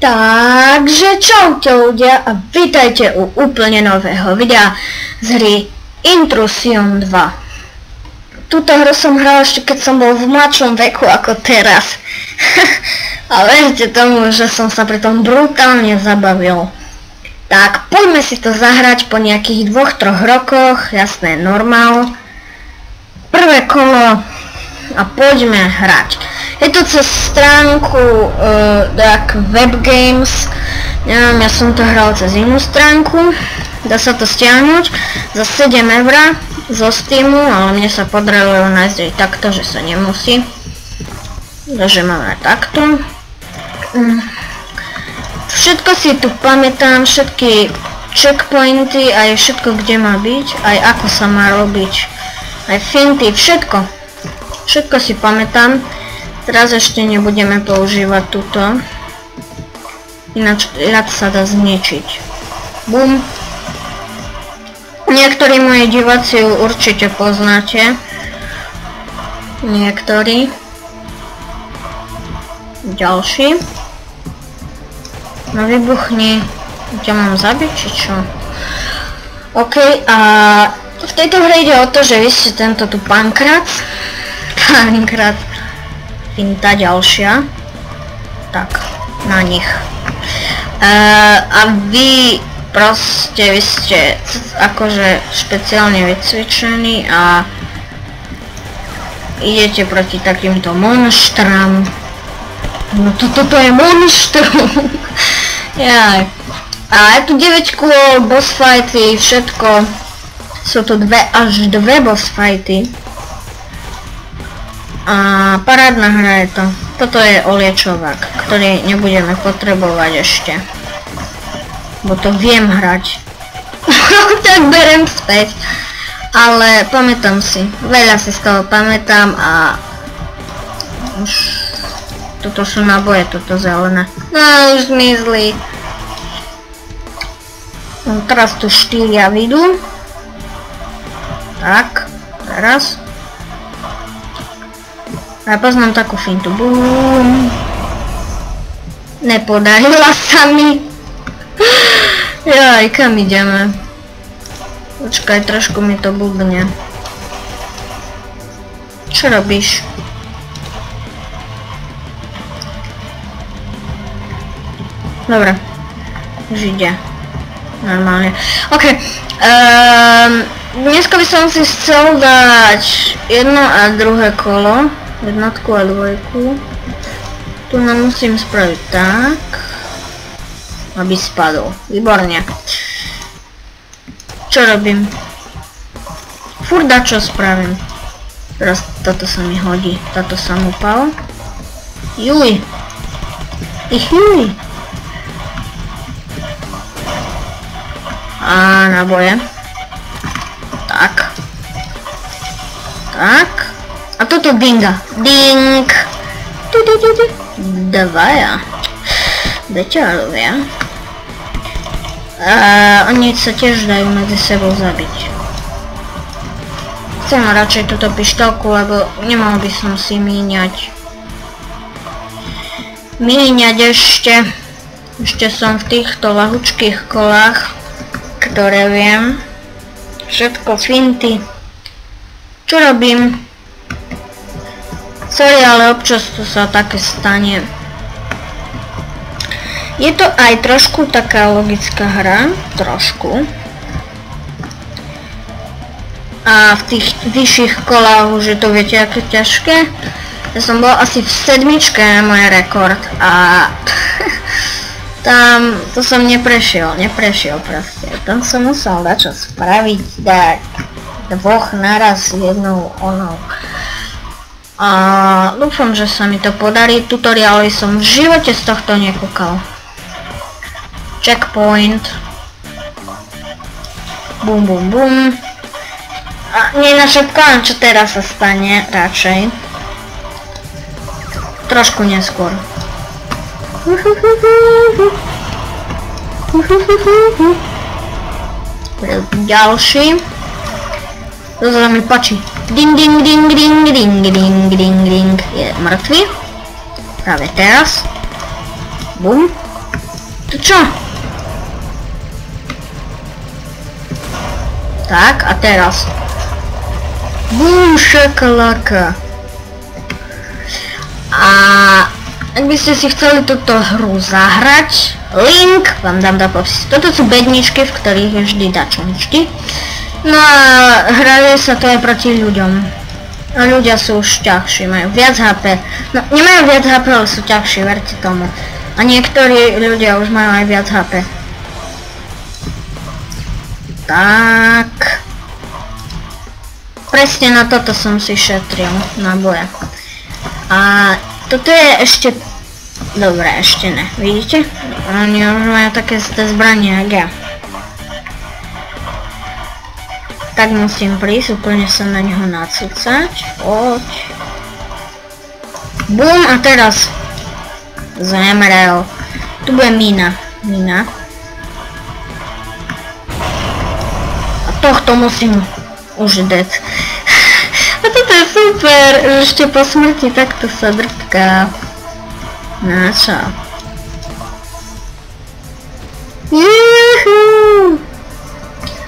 Takže čaute ľudia a vítajte u úplne nového videa z hry Intrusion 2. Túto hru som hral ešte keď som bol v mladšom veku ako teraz. A verte tomu, že som sa pri tom brutálne zabavil. Tak poďme si to zahrať po nejakých 2-3 rokoch, jasné, normál. Prvé kolo a poďme hrať. Je to cez stránku Webgames, neviem, ja som to hral cez inú stránku, dá sa to stiahnuť za 7 eur zo Steamu, ale mne sa podarilo nájsť aj takto, že sa nemusí. Takže máme takto. Všetko si tu pamätám, všetky checkpointy, aj všetko kde má byť, aj ako sa má robiť, aj finty, všetko. Všetko si pamätám. Teraz ešte nebudeme používať túto. Ináč sa dá zničiť. Bum. Niektorí moji diváci ju určite poznáte. Niektorí. Ďalší. No vybuchni. Ťa mám zabiť, či čo? OK, a v tejto hre ide o to, že vy ste tento tu pankrát. Finta ďalšia. Tak, na nich. A vy proste, vy ste akože špeciálne vycvičení a idete proti takýmto monštram. No toto je monštrum. Jaj. A je tu 9 kôl, boss fighty, všetko. Sú tu až 2 boss fighty. A parádna hra je to. Toto je oliečovák, ktorý nebudeme potrebovať ešte. Bo to viem hrať. Tak berem späť. Ale pamätám si. Veľa si z toho pamätám a... Už... Toto sú náboje, toto zelené. No už zmizli. No, teraz tu 4 vidú. Tak. Teraz. A ja poznám takú fintu. Bum. Nepodarila sa mi. Jaj, kam ideme? Počkaj, trošku mi to bubne. Čo robíš? Dobre. Už ide. Normálne. OK. Dneska by som si chcel dať jedno a druhé kolo. Jednotku a dvojku. Tu nám musím spraviť tak, aby spadol. Výborne. Čo robím? Furt čo spravím. Teraz toto sa mi hodí. Toto som upal. Juj. Juj. A naboje. Tak. Tak. A toto dinga. Ding. Dvaja. Beťarovia. Oni sa tiež dajú medzi sebou zabiť. Chcem radšej túto pištolku, lebo nemal by som si míňať. Ešte. Ešte som v týchto ľahučkých kolách, ktoré viem. Všetko finty. Čo robím? Sorry, ale občas to sa také stane. Je to aj trošku taká logická hra. Trošku. A v tých vyšších kolách už je to, viete, aké ťažké. Ja som bol asi v 7, môj rekord. A tam to som neprešiel proste. Tam som musel dačo spraviť, dať 2 naraz jednou onou. A dúfam, že sa mi to podarí. Tutoriály som v živote z tohto nekúkal. Checkpoint. Bum bum bum. A nenašepkám, čo teraz sa stane, radšej. Trošku neskôr. Ďalší. To sa mi páči. Ding ding ding ding ding ding ding ding. Je mŕtvy. Práve teraz. Bum. To čo? Tak, a teraz. Bum, šakalaka. A ak by ste si chceli túto hru zahrať, link vám dám do popisu. Toto sú bedničky, v ktorých je vždy dačoničky. No a hraje sa to aj proti ľuďom. A ľudia sú už ťažší, majú viac HP. No, nemajú viac HP, ale sú ťažší, verte tomu. A niektorí ľudia už majú aj viac HP. Tak. Presne na toto som si šetril, na boja. A toto je ešte... Dobre, ešte ne, vidíte? Oni už majú také zbranie, jak ja. Tak musím prísť, úplne sa na neho nacúcať. Poď. Bum, a teraz zemrel. Tu bude mina. A tohto musím už dať. A toto je super, že ešte po smrti takto sa drpká. Na čo? Juhu!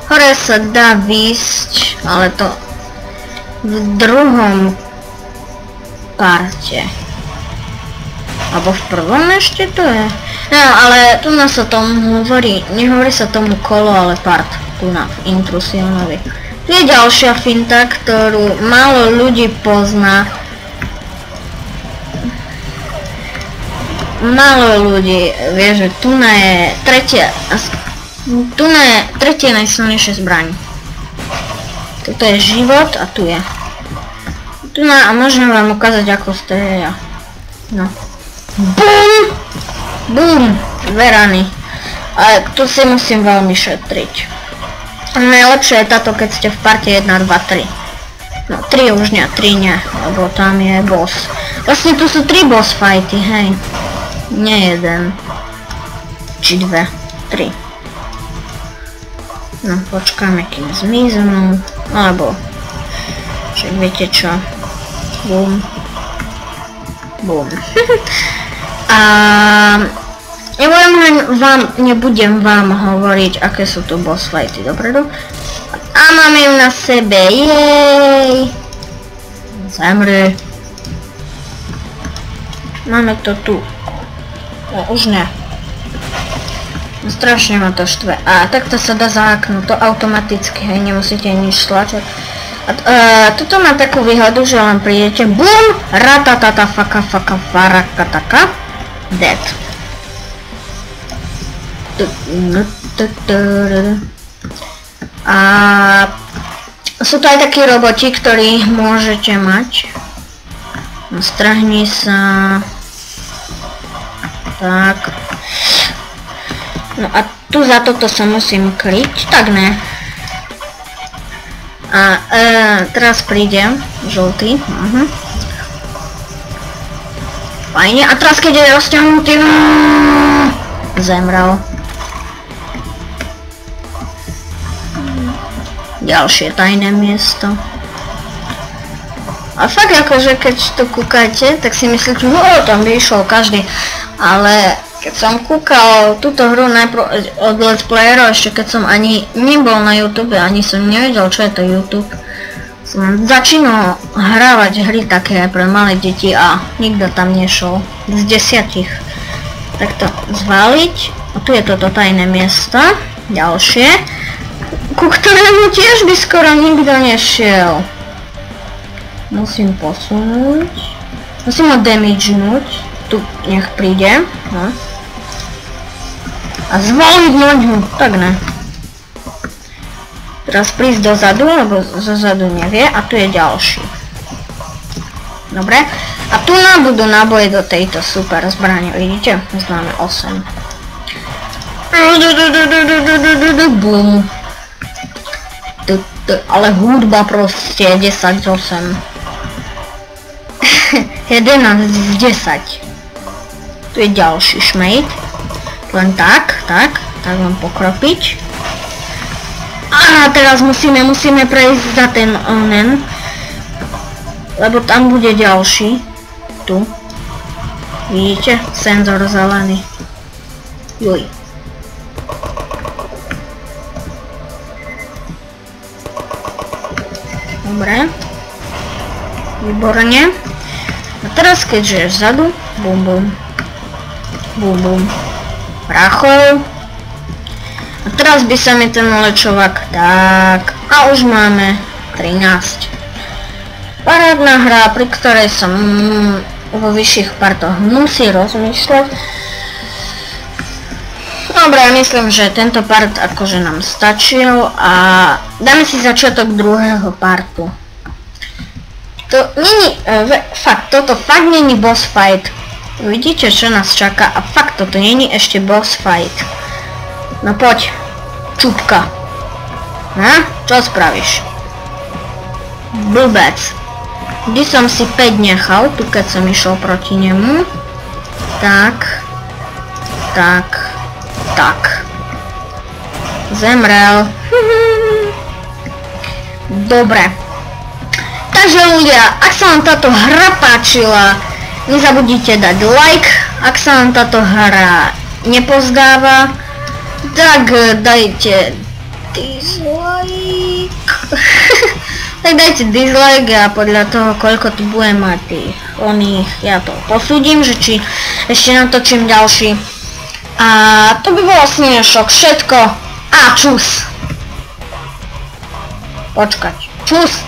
Hore sa dá výsť, ale to v druhom parte. Alebo v prvom ešte to je. No, ale tu nás sa tomu hovorí, nehovorí sa tomu kolo, ale part. Tu na Intrusionovi. Tu je ďalšia finta, ktorú málo ľudí pozná. Málo ľudí vie, že Tuna je tretia najsilnejšia zbraň. Toto je život a tu je. Tuna, a môžem vám ukázať, ako strieľa. No. BUM! BUM! Dve rany. Ale tu si musím veľmi šetriť. Najlepšie je táto, keď ste v parte 1, 2, 3. No 3 už nie, 3 nie, lebo tam je boss. Vlastne tu sú 3 boss fighty, hej. Nie jeden. Či 2, 3. No, počkáme, kým zmiznú. Alebo... Však viete čo. Bum. Bum. A... Nebudem vám hovoriť, aké sú tu boss fighty dopredu. A máme ju na sebe, jej! Zemri. Máme to tu. No, už ne. Strašne ma to štve. A takto sa dá zaháknúť to automaticky, hej, nemusíte nič tlačať. Toto má takú výhodu, že len prídete, BUM! Ratatata faka faka farakataka. Dead. A sú to aj takí roboti, ktorí môžete mať. Strahni sa. Tak. No a tu za toto sa musím kryť, tak ne. A teraz príde žltý. Fajne. A teraz keď je rozťahnutý, zemrel. Ďalšie tajné miesto. A fakt akože keď to kúkate, tak si myslíte, tam by išiel každý. Ale keď som kúkal túto hru najprv od Let's Playerov, ešte keď som ani nebol na YouTube, ani som nevedel, čo je to YouTube, som začínal hrávať hry také pre malé deti a nikto tam nešiel. Z 10. Tak to zvaliť. A tu je toto tajné miesto. Ďalšie. Ku ktorému tiež by skoro nikto nešiel. Musím posunúť. Musím ho damagenúť. Tu nech príde. No. A zvaliť nožu. Tak ne. Teraz prísť dozadu, lebo zozadu nevie. A tu je ďalší. Dobre. A tu nám budú náboje do tejto super zbrane. Vidíte? Máme 8. Bum. Ale hudba proste 10 z 8. 11 z 10. Tu je ďalší šmejt. Len tak len pokropiť. A teraz musíme prejsť za ten onen. Lebo tam bude ďalší. Tu. Vidíte? Senzor zelený. Juj. Dobre. Výborne. A teraz keďže je vzadu, bum bum. Bum bum. Prachov. A teraz by sa mi ten lečovak, tak. A už máme 13. Parádna hra, pri ktorej som vo vyšších partoch musí rozmýšľať. Dobre, myslím, že tento part akože nám stačil a dáme si začiatok druhého partu. To není, toto fakt není boss fight. Vidíte, čo nás čaká a fakt toto není ešte boss fight. No poď, čupka. No, čo spravíš? Blbec. Vždy som si 5 nechal, tu keď som išiel proti nemu. Tak. Tak. Tak. Zemrel. Dobre. Takže ľudia, ak sa vám táto hra páčila, nezabudnite dať like. Ak sa vám táto hra nepozdáva, tak dajte dislike. Tak dajte dislike a podľa toho, koľko tu bude mať tých oných, ja to posúdim, že či ešte natočím ďalší. A to by bolo s dnešok všetko. A čus. Počkať. Čus.